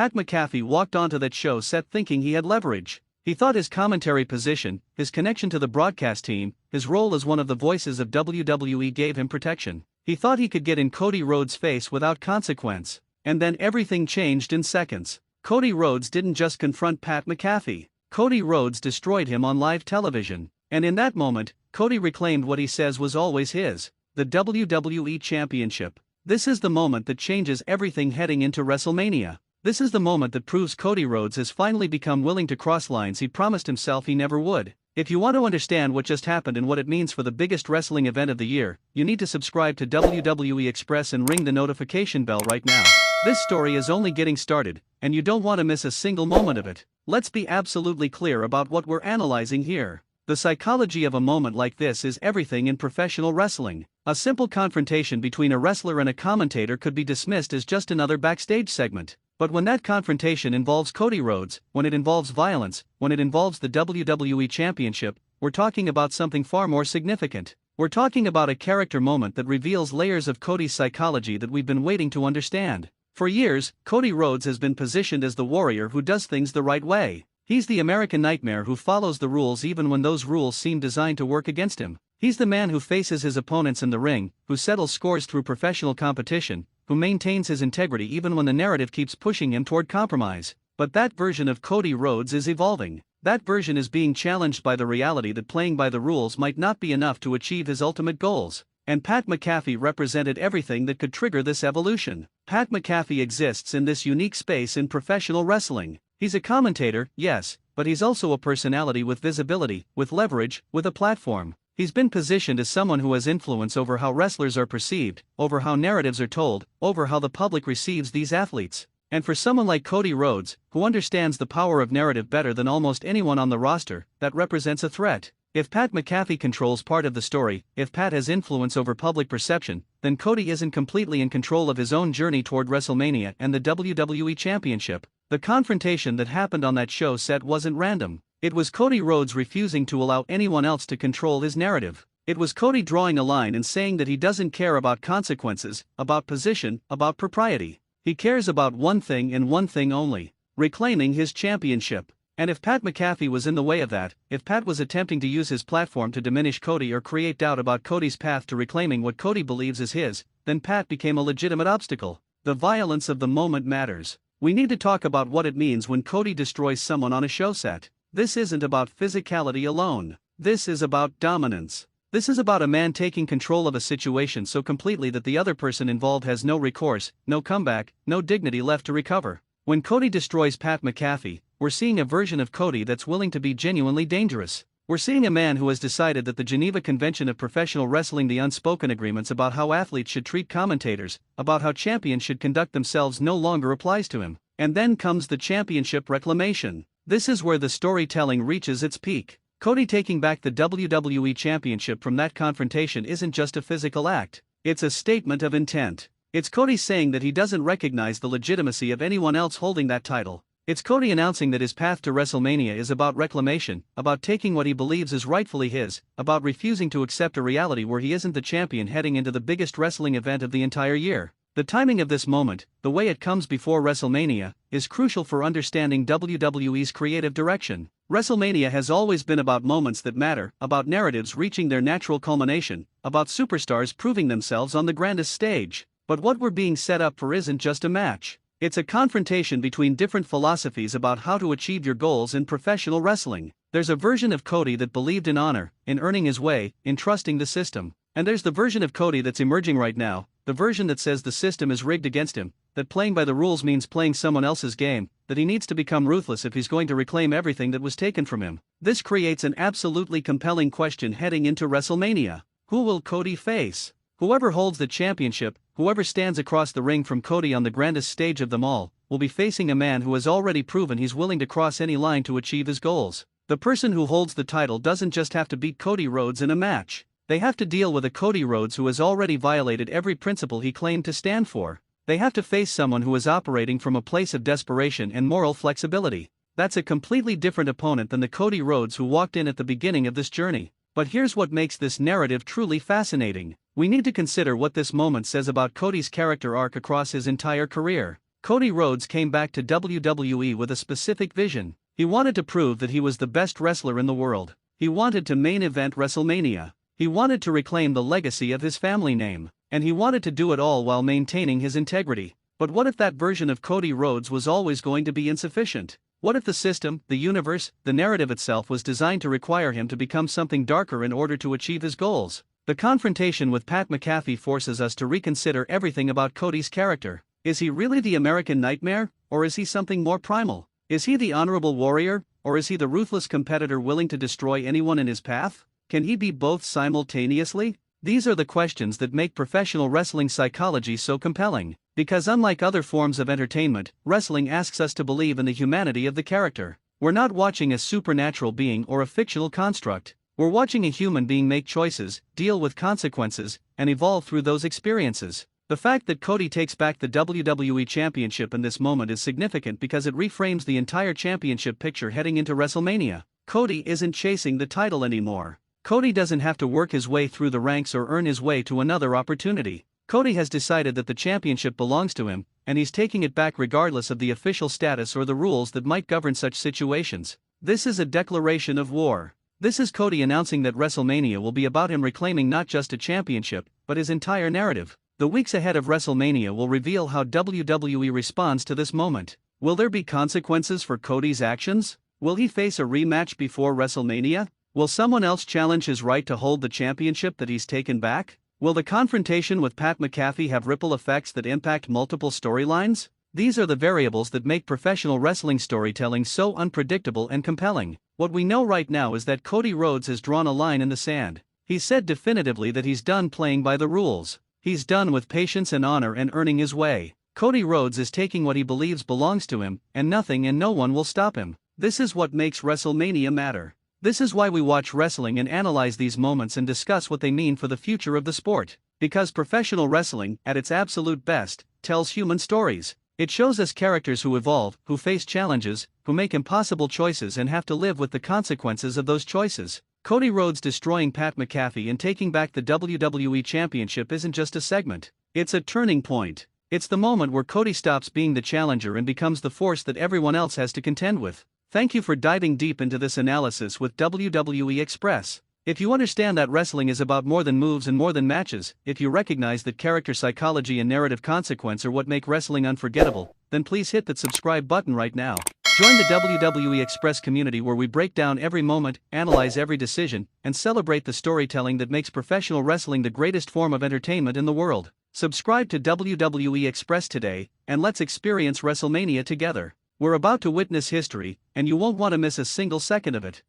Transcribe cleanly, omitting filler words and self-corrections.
Pat McAfee walked onto that show set thinking he had leverage. He thought his commentary position, his connection to the broadcast team, his role as one of the voices of WWE gave him protection. He thought he could get in Cody Rhodes' face without consequence. And then everything changed in seconds. Cody Rhodes didn't just confront Pat McAfee. Cody Rhodes destroyed him on live television. And in that moment, Cody reclaimed what he says was always his, the WWE Championship. This is the moment that changes everything heading into WrestleMania. This is the moment that proves Cody Rhodes has finally become willing to cross lines he promised himself he never would. If you want to understand what just happened and what it means for the biggest wrestling event of the year, you need to subscribe to WWE Express and ring the notification bell right now. This story is only getting started, and you don't want to miss a single moment of it. Let's be absolutely clear about what we're analyzing here. The psychology of a moment like this is everything in professional wrestling. A simple confrontation between a wrestler and a commentator could be dismissed as just another backstage segment. But when that confrontation involves Cody Rhodes, when it involves violence, when it involves the WWE Championship, we're talking about something far more significant. We're talking about a character moment that reveals layers of Cody's psychology that we've been waiting to understand. For years, Cody Rhodes has been positioned as the warrior who does things the right way. He's the American nightmare who follows the rules even when those rules seem designed to work against him. He's the man who faces his opponents in the ring, who settles scores through professional competition, who maintains his integrity even when the narrative keeps pushing him toward compromise. But that version of Cody Rhodes is evolving. That version is being challenged by the reality that playing by the rules might not be enough to achieve his ultimate goals. And Pat McAfee represented everything that could trigger this evolution. Pat McAfee exists in this unique space in professional wrestling. He's a commentator, yes, but he's also a personality with visibility, with leverage, with a platform. He's been positioned as someone who has influence over how wrestlers are perceived, over how narratives are told, over how the public receives these athletes. And for someone like Cody Rhodes, who understands the power of narrative better than almost anyone on the roster, that represents a threat. If Pat McAfee controls part of the story, if Pat has influence over public perception, then Cody isn't completely in control of his own journey toward WrestleMania and the WWE Championship. The confrontation that happened on that show set wasn't random. It was Cody Rhodes refusing to allow anyone else to control his narrative. It was Cody drawing a line and saying that he doesn't care about consequences, about position, about propriety. He cares about one thing and one thing only: reclaiming his championship. And if Pat McAfee was in the way of that, if Pat was attempting to use his platform to diminish Cody or create doubt about Cody's path to reclaiming what Cody believes is his, then Pat became a legitimate obstacle. The violence of the moment matters. We need to talk about what it means when Cody destroys someone on a show set. This isn't about physicality alone. This is about dominance. This is about a man taking control of a situation so completely that the other person involved has no recourse, no comeback, no dignity left to recover. When Cody destroys Pat McAfee, we're seeing a version of Cody that's willing to be genuinely dangerous. We're seeing a man who has decided that the Geneva Convention of Professional Wrestling, the unspoken agreements about how athletes should treat commentators, about how champions should conduct themselves, no longer applies to him. And then comes the championship reclamation. This is where the storytelling reaches its peak. Cody taking back the WWE Championship from that confrontation isn't just a physical act. It's a statement of intent. It's Cody saying that he doesn't recognize the legitimacy of anyone else holding that title. It's Cody announcing that his path to WrestleMania is about reclamation, about taking what he believes is rightfully his, about refusing to accept a reality where he isn't the champion heading into the biggest wrestling event of the entire year. The timing of this moment, the way it comes before WrestleMania, is crucial for understanding WWE's creative direction. WrestleMania has always been about moments that matter, about narratives reaching their natural culmination, about superstars proving themselves on the grandest stage. But what we're being set up for isn't just a match. It's a confrontation between different philosophies about how to achieve your goals in professional wrestling. There's a version of Cody that believed in honor, in earning his way, in trusting the system. And there's the version of Cody that's emerging right now, the version that says the system is rigged against him, that playing by the rules means playing someone else's game, that he needs to become ruthless if he's going to reclaim everything that was taken from him. This creates an absolutely compelling question heading into WrestleMania. Who will Cody face? Whoever holds the championship, whoever stands across the ring from Cody on the grandest stage of them all, will be facing a man who has already proven he's willing to cross any line to achieve his goals. The person who holds the title doesn't just have to beat Cody Rhodes in a match. They have to deal with a Cody Rhodes who has already violated every principle he claimed to stand for. They have to face someone who is operating from a place of desperation and moral flexibility. That's a completely different opponent than the Cody Rhodes who walked in at the beginning of this journey. But here's what makes this narrative truly fascinating. We need to consider what this moment says about Cody's character arc across his entire career. Cody Rhodes came back to WWE with a specific vision. He wanted to prove that he was the best wrestler in the world. He wanted to main event WrestleMania. He wanted to reclaim the legacy of his family name. And he wanted to do it all while maintaining his integrity. But what if that version of Cody Rhodes was always going to be insufficient? What if the system, the universe, the narrative itself was designed to require him to become something darker in order to achieve his goals? The confrontation with Pat McAfee forces us to reconsider everything about Cody's character. Is he really the American nightmare, or is he something more primal? Is he the honorable warrior, or is he the ruthless competitor willing to destroy anyone in his path? Can he be both simultaneously? These are the questions that make professional wrestling psychology so compelling, because unlike other forms of entertainment, wrestling asks us to believe in the humanity of the character. We're not watching a supernatural being or a fictional construct. We're watching a human being make choices, deal with consequences, and evolve through those experiences. The fact that Cody takes back the WWE Championship in this moment is significant because it reframes the entire championship picture heading into WrestleMania. Cody isn't chasing the title anymore. Cody doesn't have to work his way through the ranks or earn his way to another opportunity. Cody has decided that the championship belongs to him, and he's taking it back regardless of the official status or the rules that might govern such situations. This is a declaration of war. This is Cody announcing that WrestleMania will be about him reclaiming not just a championship, but his entire narrative. The weeks ahead of WrestleMania will reveal how WWE responds to this moment. Will there be consequences for Cody's actions? Will he face a rematch before WrestleMania? Will someone else challenge his right to hold the championship that he's taken back? Will the confrontation with Pat McAfee have ripple effects that impact multiple storylines? These are the variables that make professional wrestling storytelling so unpredictable and compelling. What we know right now is that Cody Rhodes has drawn a line in the sand. He's said definitively that he's done playing by the rules. He's done with patience and honor and earning his way. Cody Rhodes is taking what he believes belongs to him, and nothing and no one will stop him. This is what makes WrestleMania matter. This is why we watch wrestling and analyze these moments and discuss what they mean for the future of the sport. Because professional wrestling, at its absolute best, tells human stories. It shows us characters who evolve, who face challenges, who make impossible choices and have to live with the consequences of those choices. Cody Rhodes destroying Pat McAfee and taking back the WWE Championship isn't just a segment. It's a turning point. It's the moment where Cody stops being the challenger and becomes the force that everyone else has to contend with. Thank you for diving deep into this analysis with WWE Express. If you understand that wrestling is about more than moves and more than matches, if you recognize that character psychology and narrative consequence are what make wrestling unforgettable, then please hit that subscribe button right now. Join the WWE Express community where we break down every moment, analyze every decision, and celebrate the storytelling that makes professional wrestling the greatest form of entertainment in the world. Subscribe to WWE Express today, and let's experience WrestleMania together. We're about to witness history, and you won't want to miss a single second of it.